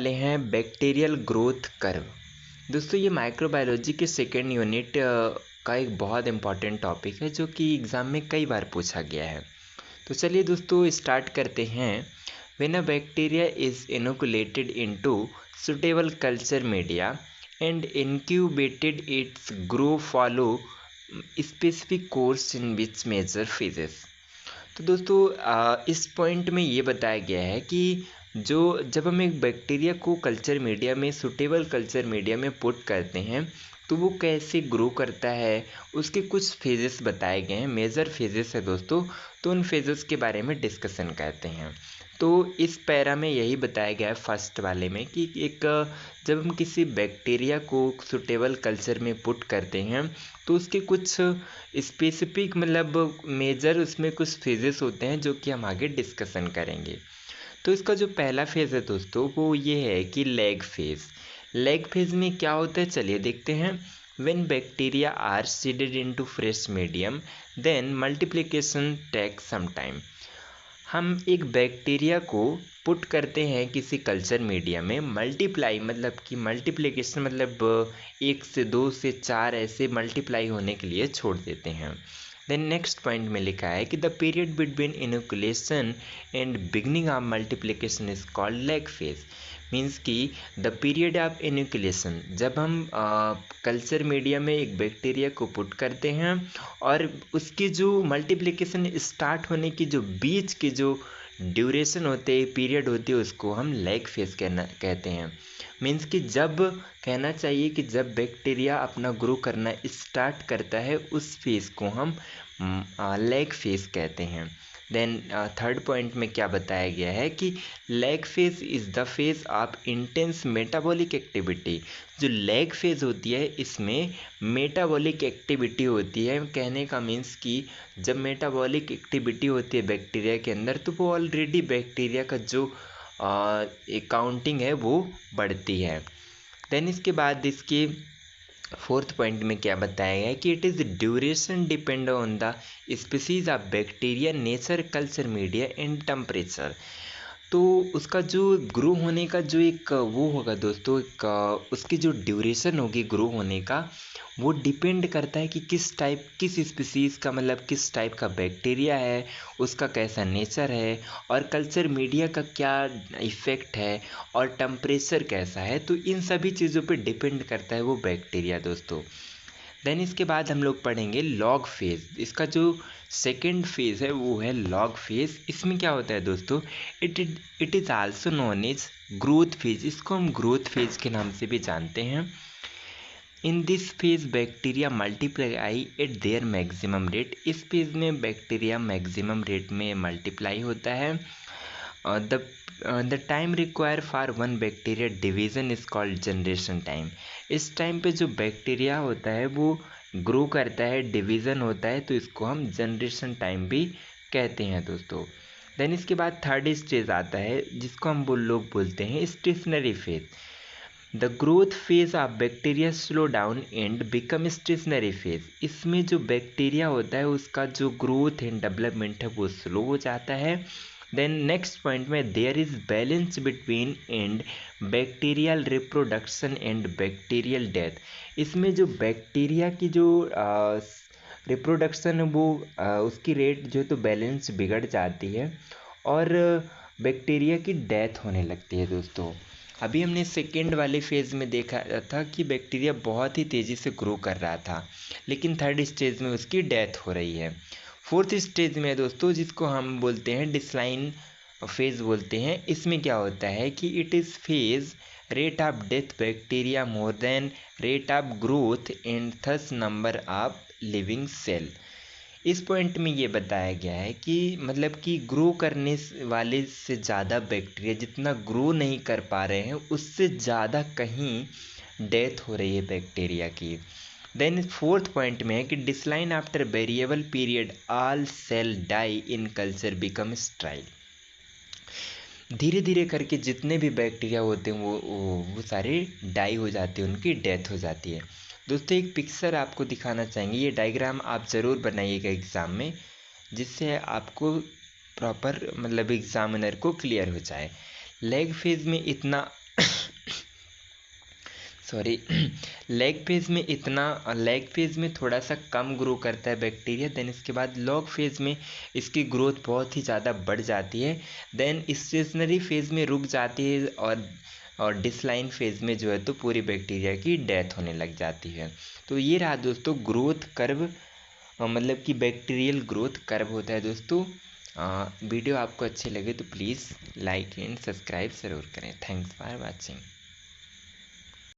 वाले हैं bacterial growth curve. दोस्तों ये माइक्रोबायोलॉजी के सेकेंड यूनिट का एक बहुत इम्पॉर्टेंट टॉपिक है जो कि एग्ज़ाम में कई बार पूछा गया है। तो चलिए दोस्तों स्टार्ट करते हैं। When a bacteria is inoculated into suitable culture media and incubated its grow follow specific course in which major phases. तो दोस्तों इस पॉइंट में ये बताया गया है कि जब हम एक बैक्टीरिया को कल्चर मीडिया में सुटेबल कल्चर मीडिया में पुट करते हैं तो वो कैसे ग्रो करता है, उसके कुछ फेजेस बताए गए हैं, मेजर फेजेस है दोस्तों। तो उन फेजेस के बारे में डिस्कशन करते हैं। तो इस पैरा में यही बताया गया है फर्स्ट वाले में कि जब हम किसी बैक्टीरिया को सुटेबल कल्चर में पुट करते हैं तो उसके कुछ स्पेसिफिक मेजर उसमें कुछ फेजेस होते हैं जो कि हम आगे डिस्कशन करेंगे। तो इसका जो पहला फेज़ है दोस्तों वो ये है कि लैग फेज़। लैग फेज़ में क्या होता है चलिए देखते हैं। When bacteria are seeded into fresh medium then multiplication take some time. हम एक बैक्टीरिया को पुट करते हैं किसी कल्चर मीडिया में, मल्टीप्लाई मल्टीप्लिकेशन 1 से 2 से 4 ऐसे मल्टीप्लाई होने के लिए छोड़ देते हैं। देन नेक्स्ट पॉइंट में लिखा है कि the period between inoculation and beginning of multiplication is called lag phase. Means कि द पीरियड ऑफ इनोकुलेशन, जब हम कल्चर मीडिया में एक बैक्टीरिया को पुट करते हैं और उसकी जो मल्टीप्लिकेशन स्टार्ट होने की जो बीच की जो ड्यूरेशन होते हैं, पीरियड होती है, उसको हम लैग फेज कहते हैं। मीन्स कि जब कहना चाहिए कि जब बैक्टीरिया अपना ग्रो करना स्टार्ट करता है उस फेज़ को हम लैग फेज कहते हैं। देन थर्ड पॉइंट में क्या बताया गया है कि lag phase is the phase of intense metabolic activity. जो लैग फेज होती है इसमें मेटाबॉलिक एक्टिविटी होती है। कहने का मीन्स कि जब मेटाबॉलिक एक्टिविटी होती है बैक्टीरिया के अंदर तो वो ऑलरेडी बैक्टीरिया का जो काउंटिंग है वो बढ़ती है। देन इसके बाद इसके फोर्थ पॉइंट में क्या बताया गया है कि it is duration depend on the species of bacteria, nature, culture media and temperature. तो उसका जो ग्रो होने का जो एक वो होगा दोस्तों, उसकी जो ड्यूरेशन होगी ग्रो होने का वो डिपेंड करता है कि किस स्पीसीज़ का किस टाइप का बैक्टीरिया है, उसका कैसा नेचर है और कल्चर मीडिया का क्या इफ़ेक्ट है और टेम्परेचर कैसा है। तो इन सभी चीज़ों पे डिपेंड करता है वो बैक्टीरिया दोस्तों। देन इसके बाद हम लोग पढ़ेंगे लॉग फेज़। इसका जो सेकेंड फेज़ है वो है लॉग फेज़। इसमें क्या होता है दोस्तों, it is also known as growth phase. इसको हम ग्रोथ फेज के नाम से भी जानते हैं। In this phase bacteria multiply eight there maximum rate. इस फेज में बैक्टीरिया मैक्सिमम रेट में मल्टीप्लाई होता है। The time require for one bacteria division is called generation time. इस टाइम पे जो बैक्टीरिया होता है वो ग्रो करता है, डिवीज़न होता है, तो इसको हम जनरेशन टाइम भी कहते हैं दोस्तों। देन इसके बाद थर्ड स्टेज आता है जिसको हम लोग बोलते हैं stationary phase. The growth phase of bacteria slow down and become stationary phase. इसमें जो बैक्टीरिया होता है उसका जो ग्रोथ एंड डेवलपमेंट है वो स्लो हो जाता है। देन नेक्स्ट पॉइंट में there is balance between and bacterial reproduction and bacterial death. इसमें जो बैक्टीरिया की जो रिप्रोडक्शन है वो उसकी रेट जो तो बैलेंस बिगड़ जाती है और बैक्टीरिया की डेथ होने लगती है दोस्तों। अभी हमने सेकेंड वाले फेज़ में देखा था कि बैक्टीरिया बहुत ही तेज़ी से ग्रो कर रहा था, लेकिन थर्ड स्टेज में उसकी डेथ हो रही है। फोर्थ स्टेज में दोस्तों जिसको हम बोलते हैं डिक्लाइन फेज़ बोलते हैं। इसमें क्या होता है कि it is phase rate of death bacteria more than rate of growth and thus number of living cell. इस पॉइंट में ये बताया गया है कि ग्रो करने वाले से ज़्यादा बैक्टीरिया जितना ग्रो नहीं कर पा रहे हैं उससे ज़्यादा कहीं डेथ हो रही है बैक्टीरिया की। देन फोर्थ पॉइंट में है कि decline after variable period all cell die in culture become sterile. धीरे धीरे करके जितने भी बैक्टीरिया होते हैं वो सारे डाई हो जाते हैं, उनकी डेथ हो जाती है। दोस्तों एक पिक्चर आपको दिखाना चाहेंगे, ये डायग्राम आप ज़रूर बनाइएगा एग्ज़ाम में जिससे आपको प्रॉपर एग्जामिनर को क्लियर हो जाए। लैग फेज में इतना सॉरी लैग फेज में थोड़ा सा कम ग्रो करता है बैक्टीरिया। देन इसके बाद लॉग फेज में इसकी ग्रोथ बहुत ही ज़्यादा बढ़ जाती है। देन स्टेशनरी फेज में रुक जाती है और डिसलाइन फेज में जो है तो पूरी बैक्टीरिया की डेथ होने लग जाती है। तो ये रहा दोस्तों ग्रोथ कर्व, मतलब कि बैक्टीरियल ग्रोथ कर्व होता है दोस्तों। वीडियो आपको अच्छे लगे तो प्लीज़ लाइक एंड सब्सक्राइब ज़रूर करें। Thanks for watching.